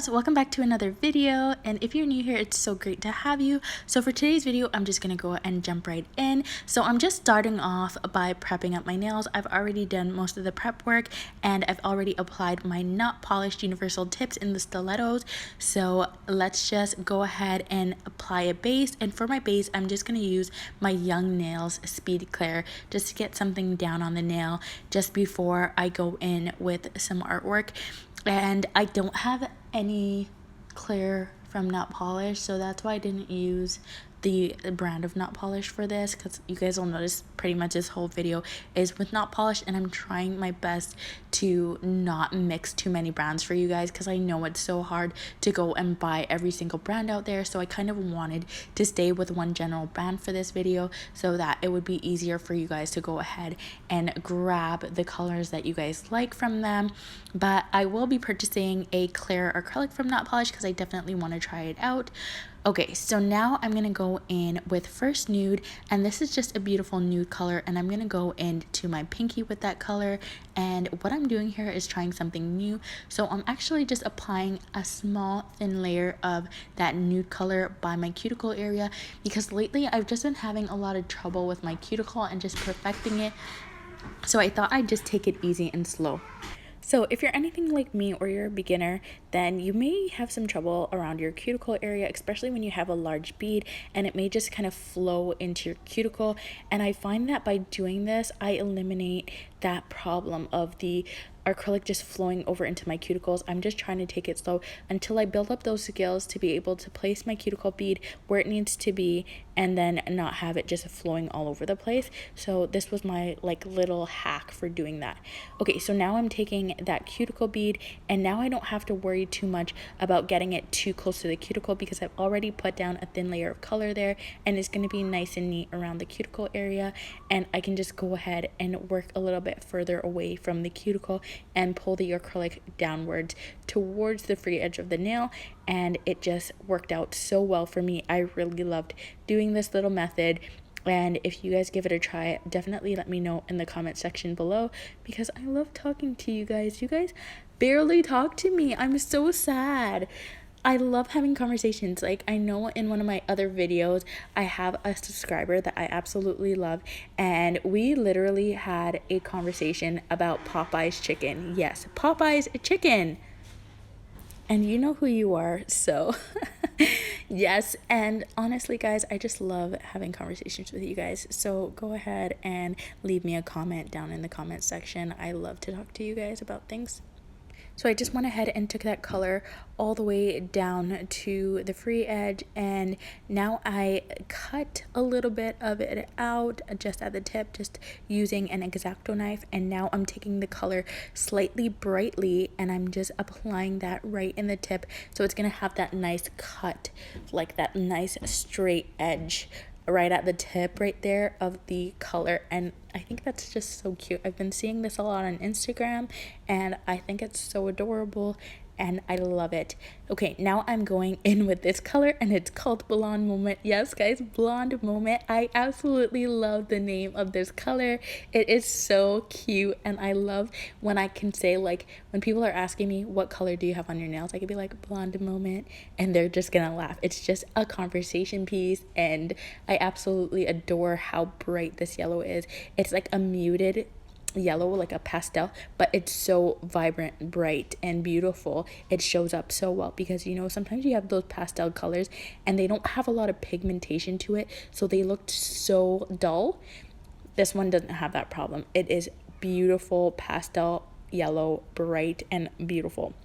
loves, welcome back to another video, and if you're new here, it's so great to have you. So for today's video, I'm just gonna go and jump right in. So I'm just starting off by prepping up my nails. I've already done most of the prep work and I've already applied my not polished universal tips in the stilettos. So let's just go ahead and apply a base, and for my base I'm just gonna use my Young Nails Speed Clear just to get something down on the nail just before I go in with some artwork. And I don't have any clear from NotPolished, so that's why I didn't use the brand of NotPolished for this, because you guys will notice pretty much this whole video is with NotPolished, and I'm trying my best to not mix too many brands for you guys because I know it's so hard to go and buy every single brand out there. So I kind of wanted to stay with one general brand for this video so that it would be easier for you guys to go ahead and grab the colors that you guys like from them. But I will be purchasing a clear acrylic from NotPolished because I definitely want to try it out. Okay, so now I'm going to go in with first Nude, and this is just a beautiful nude color, and I'm going to go into my pinky with that color. And what I'm doing here is trying something new, so I'm actually just applying a small thin layer of that nude color by my cuticle area, because lately I've just been having a lot of trouble with my cuticle and just perfecting it, so I thought I'd just take it easy and slow. So if you're anything like me or you're a beginner, then you may have some trouble around your cuticle area, especially when you have a large bead and it may just kind of flow into your cuticle. And I find that by doing this, I eliminate that problem of the acrylic just flowing over into my cuticles. I'm just trying to take it slow until I build up those skills to be able to place my cuticle bead where it needs to be and then not have it just flowing all over the place. So this was my little hack for doing that. Okay, so now I'm taking that cuticle bead, and now I don't have to worry too much about getting it too close to the cuticle because I've already put down a thin layer of color there, and it's going to be nice and neat around the cuticle area. And I can just go ahead and work a little bit further away from the cuticle and pull the acrylic downwards towards the free edge of the nail, and it just worked out so well for me. I really loved doing this little method, and if you guys give it a try, definitely let me know in the comment section below because I love talking to you guys. You guys barely talk to me. I'm so sad. I love having conversations. Like, I know in one of my other videos, I have a subscriber that I absolutely love, and we literally had a conversation about Popeye's chicken. Yes, Popeye's chicken. And you know who you are, so yes. And honestly, guys, I just love having conversations with you guys. So go ahead and leave me a comment down in the comment section. I love to talk to you guys about things. So I just went ahead and took that color all the way down to the free edge, and now I cut a little bit of it out just at the tip, just using an X-Acto knife. And now I'm taking the color slightly brightly and I'm just applying that right in the tip, so it's gonna have that nice cut, like that nice straight edge right at the tip right there of the color. And I think that's just so cute. I've been seeing this a lot on Instagram and I think it's so adorable and I love it. Okay, now I'm going in with this color, and it's called Blonde Moment. Yes, guys, Blonde Moment. I absolutely love the name of this color. It is so cute, and I love when I can say, like, when people are asking me, what color do you have on your nails? I could be like, Blonde Moment, and they're just gonna laugh. It's just a conversation piece, and I absolutely adore how bright this yellow is. It's like a muted yellow, like a pastel, but it's so vibrant, bright, and beautiful. It shows up so well because, you know, sometimes you have those pastel colors and they don't have a lot of pigmentation to it, so they look so dull. This one doesn't have that problem. It is beautiful pastel yellow, bright and beautiful.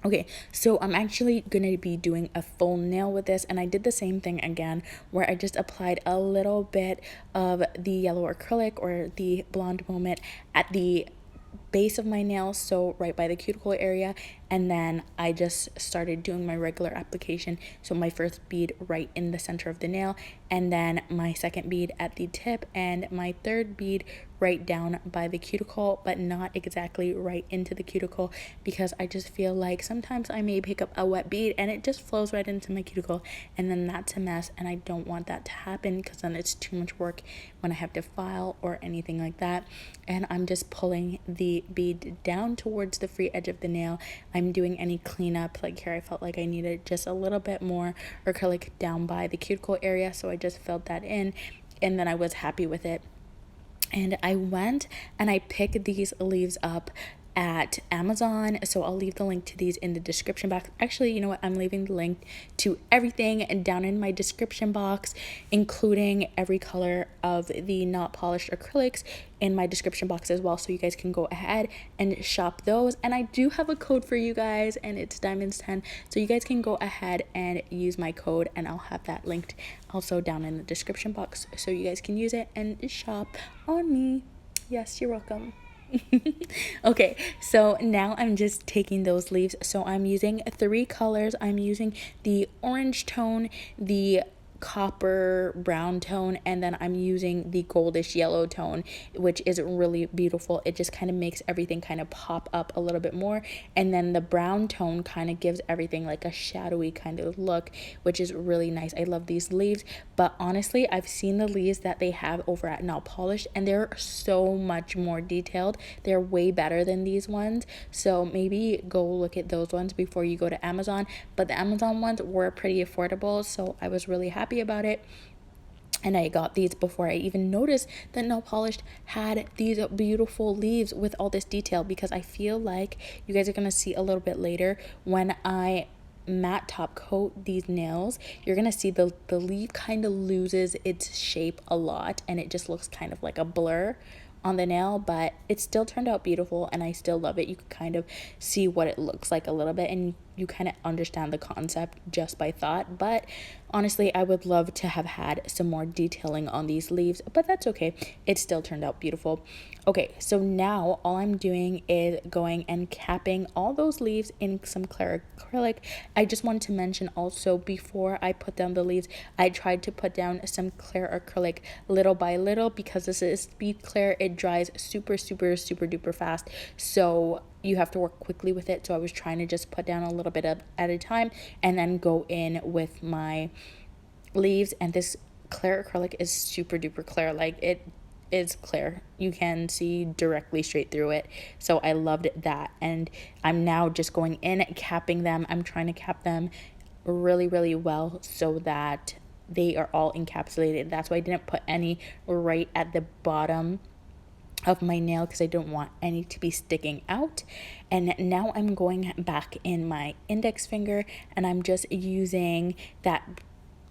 Okay, so I'm actually going to be doing a full nail with this, and I did the same thing again where I just applied a little bit of the yellow acrylic or the Blonde Moment at the base of my nail, so right by the cuticle area, and then I just started doing my regular application. So my first bead right in the center of the nail, and then my second bead at the tip, and my third bead right down by the cuticle, but not exactly right into the cuticle, because I just feel like sometimes I may pick up a wet bead and it just flows right into my cuticle, and then that's a mess, and I don't want that to happen because then it's too much work when I have to file or anything like that. And I'm just pulling the bead down towards the free edge of the nail. I'm doing any cleanup. Like here I felt like I needed just a little bit more acrylic down by the cuticle area, so I just filled that in, and then I was happy with it. And I went and I picked these leaves up at Amazon, so I'll leave the link to these in the description box. Actually, you know what, I'm leaving the link to everything down in my description box, including every color of the not polished acrylics in my description box as well, so you guys can go ahead and shop those. And I do have a code for you guys, and it's Diamonds10, so you guys can go ahead and use my code, and I'll have that linked also down in the description box so you guys can use it and shop on me. Yes, you're welcome. Okay, so now I'm just taking those leaves. So I'm using 3 colors. I'm using the orange tone, the copper brown tone, and then I'm using the goldish yellow tone, which is really beautiful. It just kind of makes everything kind of pop up a little bit more, and then the brown tone kind of gives everything like a shadowy kind of look, which is really nice. I love these leaves, but honestly I've seen the leaves that they have over at NotPolished, and they're so much more detailed. They're way better than these ones, so maybe go look at those ones before you go to Amazon. But the Amazon ones were pretty affordable, so I was really happy about it. And I got these before I even noticed that NotPolished had these beautiful leaves with all this detail, because I feel like you guys are going to see a little bit later when I matte top coat these nails, you're gonna see the leaf kind of loses its shape a lot, and it just looks kind of like a blur on the nail, but it still turned out beautiful and I still love it. You can kind of see what it looks like a little bit, and you kind of understand the concept just by thought. But honestly, I would love to have had some more detailing on these leaves, but that's okay. It still turned out beautiful. Okay, so now all I'm doing is going and capping all those leaves in some clear acrylic. I just wanted to mention also, before I put down the leaves, I tried to put down some clear acrylic little by little, because this is speed clear. It dries super duper fast, so you have to work quickly with it. So I was trying to just put down a little bit at a time and then go in with my leaves. And this clear acrylic is super duper clear. Like, it is clear. You can see directly straight through it. So I loved that. And I'm now just going in, capping them. I'm trying to cap them really well so that they are all encapsulated. That's why I didn't put any right at the bottom of my nail, because I don't want any to be sticking out. And now I'm going back in my index finger, and I'm just using that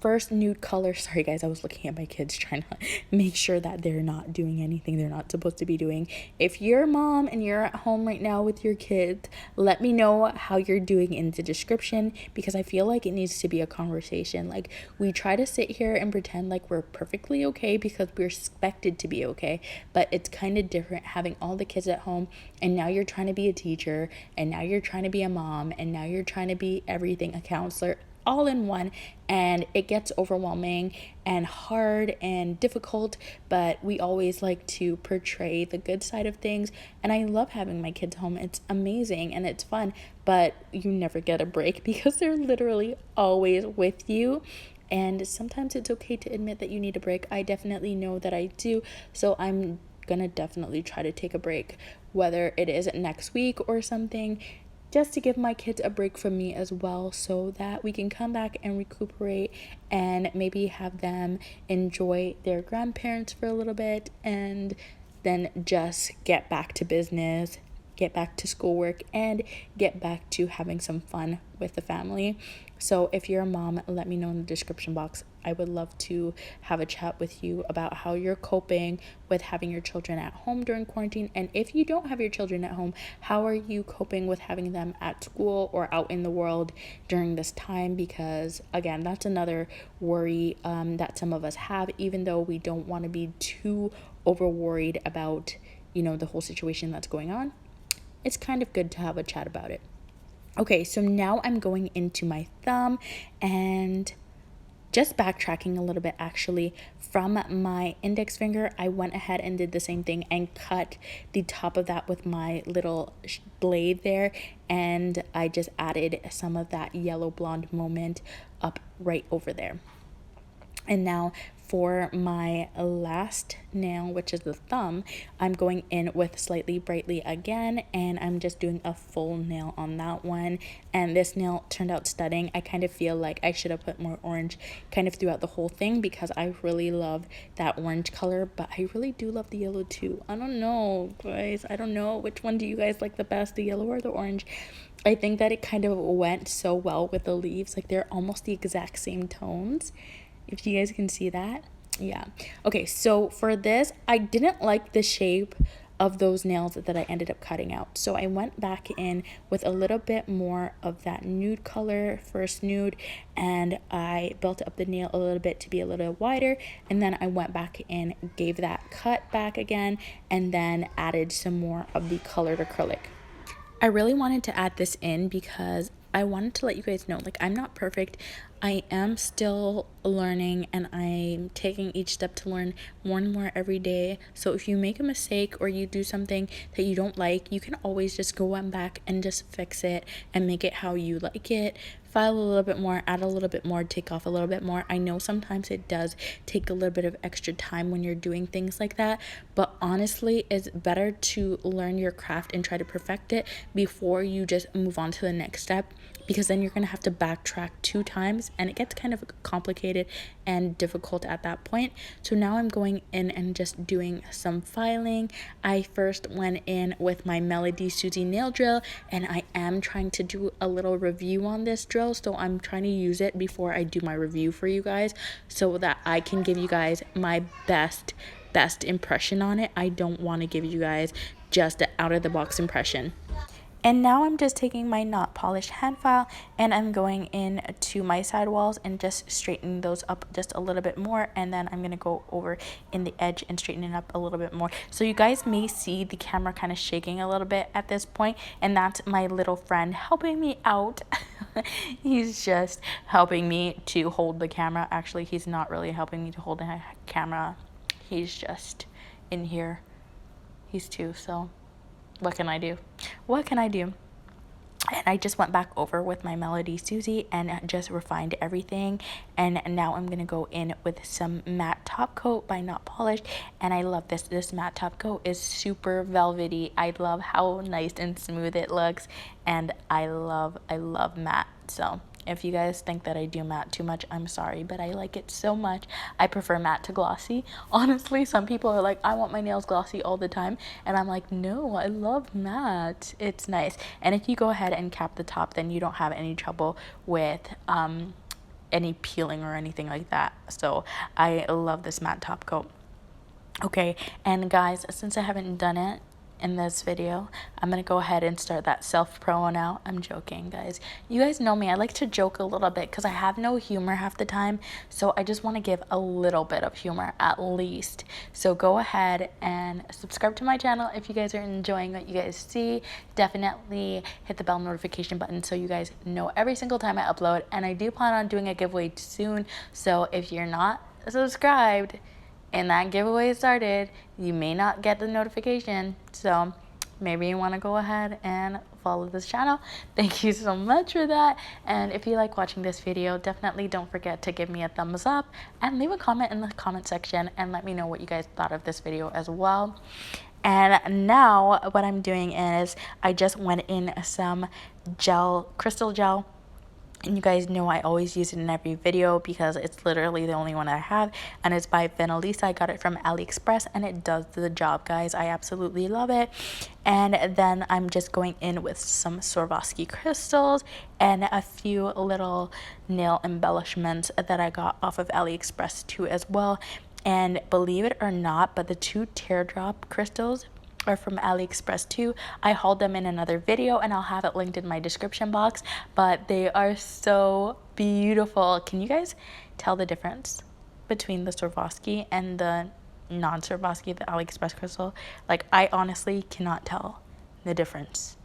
first nude color. Sorry guys, I was looking at my kids trying to make sure that they're not doing anything they're not supposed to be doing. If you're a mom and you're at home right now with your kids, let me know how you're doing in the description, because I feel like it needs to be a conversation. Like, we try to sit here and pretend like we're perfectly okay because we're expected to be okay, but it's kind of different having all the kids at home, and now you're trying to be a teacher, and now you're trying to be a mom, and now you're trying to be everything, a counselor, all in one, and it gets overwhelming and hard and difficult. But we always like to portray the good side of things, and I love having my kids home. It's amazing and it's fun, but you never get a break because they're literally always with you. And sometimes it's okay to admit that you need a break. I definitely know that I do, so I'm gonna definitely try to take a break, whether it is next week or something, just to give my kids a break from me as well, so that we can come back and recuperate and maybe have them enjoy their grandparents for a little bit, and then just get back to business, get back to schoolwork, and get back to having some fun with the family. So if you're a mom, let me know in the description box. I would love to have a chat with you about how you're coping with having your children at home during quarantine. And if you don't have your children at home, how are you coping with having them at school or out in the world during this time? Because again, that's another worry that some of us have, even though we don't want to be too over worried about, the whole situation that's going on. It's kind of good to have a chat about it. Okay, so now I'm going into my thumb, and just backtracking a little bit actually, from my index finger, I went ahead and did the same thing and cut the top of that with my little blade there, and I just added some of that yellow blonde moment up right over there. And now for my last nail, which is the thumb, I'm going in with Slightly Brightly again, and I'm just doing a full nail on that one. And this nail turned out stunning. I kind of feel like I should have put more orange kind of throughout the whole thing because I really love that orange color, but I really do love the yellow too. I don't know, guys. I don't know which one do you guys like the best, the yellow or the orange. I think that it kind of went so well with the leaves. Like, they're almost the exact same tones, if you guys can see that. Yeah. Okay, so for this, I didn't like the shape of those nails that I ended up cutting out. So I went back in with a little bit more of that nude color, first nude, and I built up the nail a little bit to be a little wider, and then I went back in, gave that cut back again, and then added some more of the colored acrylic. I really wanted to add this in because I wanted to let you guys know, like, I'm not perfect. I am still learning, and I'm taking each step to learn more and more every day. So if you make a mistake or you do something that you don't like, you can always just go back and just fix it and make it how you like it. File a little bit more, add a little bit more, take off a little bit more. I know sometimes it does take a little bit of extra time when you're doing things like that, but honestly, it's better to learn your craft and try to perfect it before you just move on to the next step, because then you're going to have to backtrack 2 times and it gets kind of complicated and difficult at that point. So now I'm going in and just doing some filing. I first went in with my Melody Susie nail drill, and I am trying to do a little review on this drill, so I'm trying to use it before I do my review for you guys so that I can give you guys my best impression on it. I don't want to give you guys just an out of the box impression. And now I'm just taking my not polished hand file and I'm going in to my sidewalls and just straightening those up just a little bit more, and then I'm going to go over in the edge and straighten it up a little bit more. So you guys may see the camera kind of shaking a little bit at this point, and that's my little friend helping me out. He's just helping me to hold the camera. Actually, he's not really helping me to hold the camera. He's just in here. He's 2, so what can I do? What can I do? And I just went back over with my Melody Susie and just refined everything. And now I'm going to go in with some matte top coat by Not Polished. And I love this. This matte top coat is super velvety. I love how nice and smooth it looks. And I love matte. So if you guys think that I do matte too much, I'm sorry, but I like it so much. I prefer matte to glossy. Honestly, some people are like, I want my nails glossy all the time. And I'm like, no, I love matte. It's nice. And if you go ahead and cap the top, then you don't have any trouble with any peeling or anything like that. So I love this matte top coat. Okay, and guys, since I haven't done it in this video, I'm gonna go ahead and start that self promo now. I'm joking, guys. You guys know me, I like to joke a little bit because I have no humor half the time, so I just want to give a little bit of humor at least. So go ahead and subscribe to my channel if you guys are enjoying what you guys see. Definitely hit the bell notification button so you guys know every single time I upload, and I do plan on doing a giveaway soon. So if you're not subscribed and that giveaway started, you may not get the notification. So maybe you want to go ahead and follow this channel. Thank you so much for that. And if you like watching this video, definitely don't forget to give me a thumbs up and leave a comment in the comment section and let me know what you guys thought of this video as well. And now what I'm doing is I just went in some crystal gel. And you guys know I always use it in every video because it's literally the only one I have. And it's by Vanessa. I got it from Aliexpress and it does the job, guys. I absolutely love it. And then I'm just going in with some Swarovski crystals and a few little nail embellishments that I got off of Aliexpress too as well. And believe it or not, but the 2 teardrop crystals are from Aliexpress too. I hauled them in another video and I'll have it linked in my description box, but they are so beautiful. Can you guys tell the difference between the Swarovski and the non-Swarovski, the Aliexpress crystal? Like, I honestly cannot tell the difference.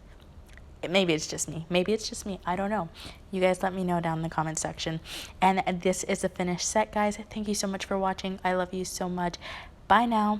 Maybe it's just me. Maybe it's just me. I don't know. You guys let me know down in the comment section. And this is a finished set, guys. Thank you so much for watching. I love you so much. Bye now.